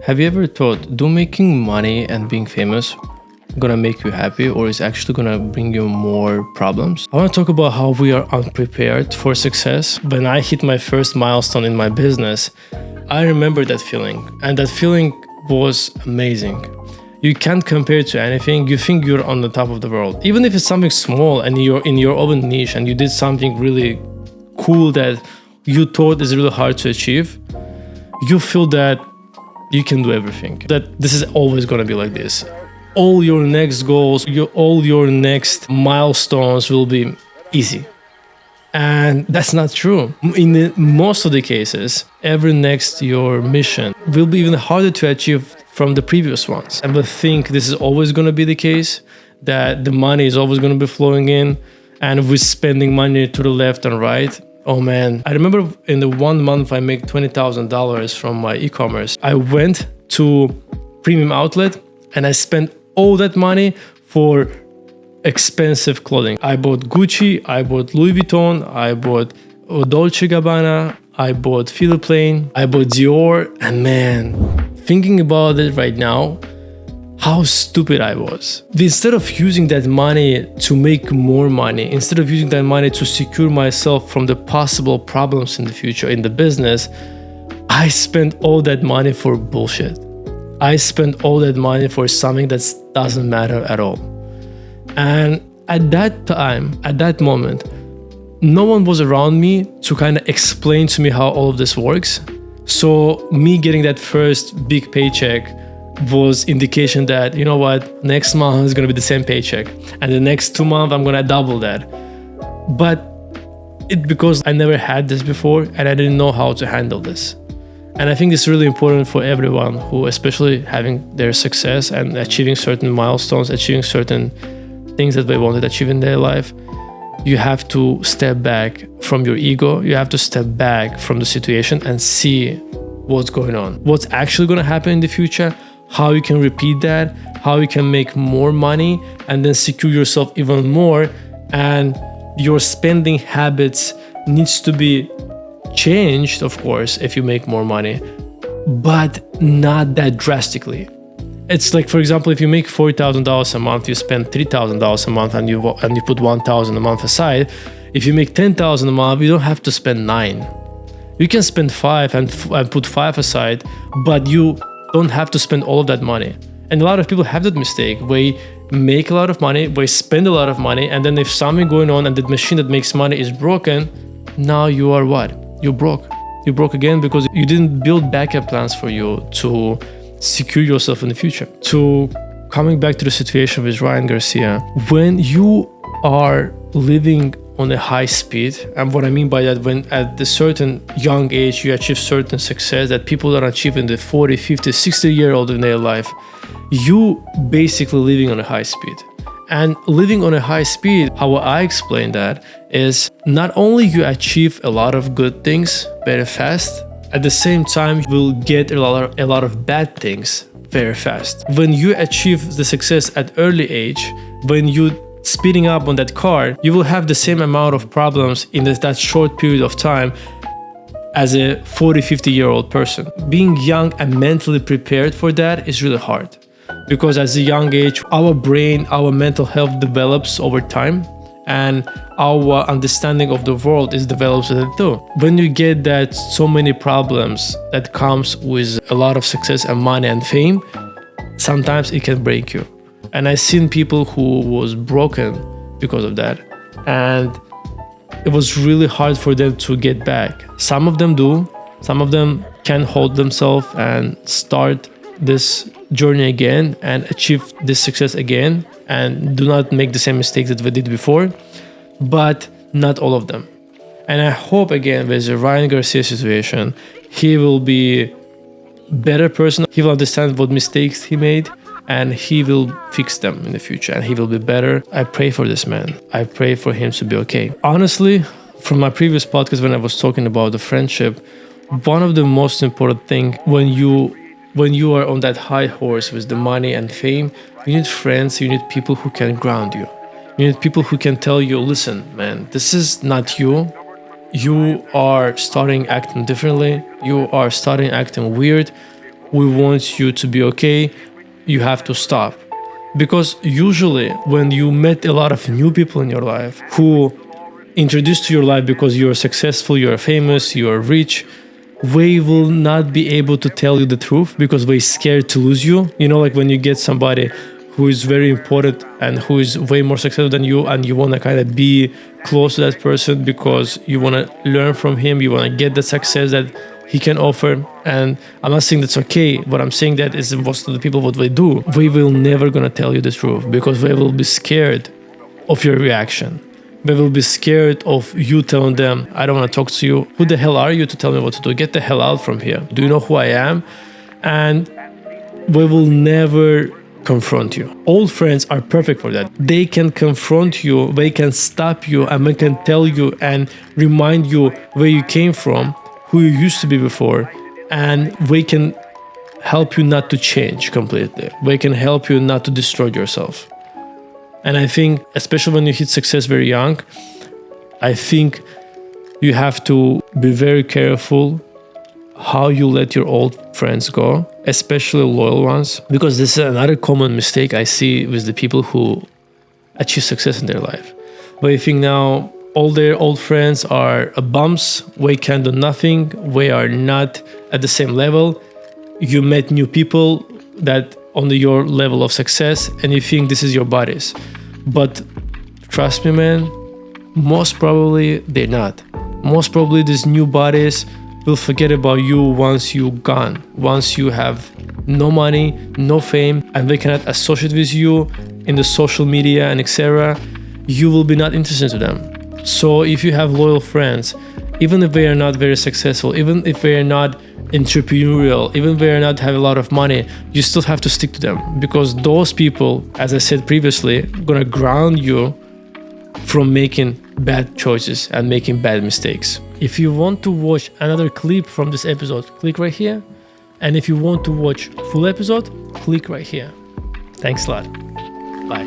Have you ever thought, do making money and being famous gonna make you happy, or is actually gonna bring you more problems? I want to talk about how we are unprepared for success. When I hit my first milestone in my business, I remember that feeling, and that feeling was amazing. You can't compare it to anything. You think you're on the top of the world, even if it's something small and you're in your own niche and you did something really cool that you thought is really hard to achieve. You feel that you can do everything, that this is always going to be like this. All your next goals, all your next milestones will be easy. And that's not true. In most of the cases, every next your mission will be even harder to achieve from the previous ones. And we think this is always going to be the case, that the money is always going to be flowing in, and we're spending money to the left and right. Oh man, I remember in the 1 month I make $20,000 from my e-commerce. I went to premium outlet and I spent all that money for expensive clothing. I bought Gucci, I bought Louis Vuitton, I bought Dolce & Gabbana, I bought Philippe, I bought Dior, and man, thinking about it right now, how stupid I was. Instead of using that money to make more money, instead of using that money to secure myself from the possible problems in the future in the business, I spent all that money for bullshit. I spent all that money for something that doesn't matter at all. And at that time, at that moment, no one was around me to kind of explain to me how all of this works. So me getting that first big paycheck was indication that, you know what, next month is going to be the same paycheck, and the next 2 months I'm going to double that. But because I never had this before and I didn't know how to handle this. And I think it's really important for everyone who, especially having their success and achieving certain milestones, achieving certain things that they wanted to achieve in their life, you have to step back from your ego. You have to step back from the situation and see what's going on, what's actually going to happen in the future, how you can repeat that, how you can make more money and then secure yourself even more. And your spending habits needs to be changed, of course, if you make more money, but not that drastically. It's like, for example, if you make $40,000 a month, you spend $3,000 a month, and you put $1,000 a month aside. If you make $10,000 a month, you don't have to spend $9,000. You can spend $5,000 and put $5,000 aside, but you don't have to spend all of that money. And a lot of people have that mistake. They make a lot of money, they spend a lot of money, and then if something going on and the machine that makes money is broken, now you are what? You're broke. You're broke again because you didn't build backup plans for you to secure yourself in the future. So coming back to the situation with Ryan Garcia, when you are living on a high speed, and what I mean by that, when at a certain young age you achieve certain success that people don't achieve in the 40, 50, 60-year-old in their life, you basically living on a high speed. And living on a high speed, how I explain that is not only you achieve a lot of good things very fast, at the same time you will get a lot of bad things very fast. When you achieve the success at early age, when you speeding up on that car, you will have the same amount of problems in that short period of time as a 40, 50-year-old person. Being young and mentally prepared for that is really hard, because as a young age, our brain, our mental health develops over time, and our understanding of the world is developed with it too. When you get that so many problems that comes with a lot of success and money and fame, sometimes it can break you. And I've seen people who was broken because of that, and it was really hard for them to get back. Some of them do, some of them can hold themselves and start this journey again and achieve this success again and do not make the same mistakes that they did before, but not all of them. And I hope again with the Ryan Garcia situation, he will be a better person. He will understand what mistakes he made and he will fix them in the future and he will be better. I pray for this man. I pray for him to be okay. Honestly, from my previous podcast when I was talking about the friendship, one of the most important things when you are on that high horse with the money and fame, you need friends, you need people who can ground you. You need people who can tell you, listen, man, this is not you. You are starting acting differently. You are starting acting weird. we want you to be okay, you have to stop. Because usually when you met a lot of new people in your life who introduced to your life because you're successful, you're famous, you're rich, they will not be able to tell you the truth because they're scared to lose you. You know, like when you get somebody who is very important and who is way more successful than you, and you want to kind of be close to that person because you want to learn from him, you want to get the success that he can offer. And I'm not saying that's okay, but I'm saying that is most of the people what they do. They will never gonna tell you the truth because they will be scared of your reaction. They will be scared of you telling them, I don't want to talk to you. Who the hell are you to tell me what to do? Get the hell out from here. Do you know who I am? And they will never confront you. Old friends are perfect for that. They can confront you, they can stop you, and they can tell you and remind you where you came from, who you used to be before, and they can help you not to change completely. They can help you not to destroy yourself. And I think, especially when you hit success very young, I think you have to be very careful how you let your old friends go, especially loyal ones, because this is another common mistake I see with the people who achieve success in their life. They think now all their old friends are bums, they can do nothing, they are not at the same level. You met new people that on your level of success and you think this is your buddies. But trust me, man, most probably they're not. Most probably these new buddies will forget about you once you're gone, once you have no money, no fame, and they cannot associate with you in the social media and etc. You will be not interested to them. So if you have loyal friends, even if they are not very successful, even if they are not entrepreneurial, even if they are not have a lot of money, you still have to stick to them, because those people, as I said previously, gonna ground you from making bad choices and making bad mistakes. If you want to watch another clip from this episode, click right here. And if you want to watch full episode, click right here. Thanks a lot. Bye.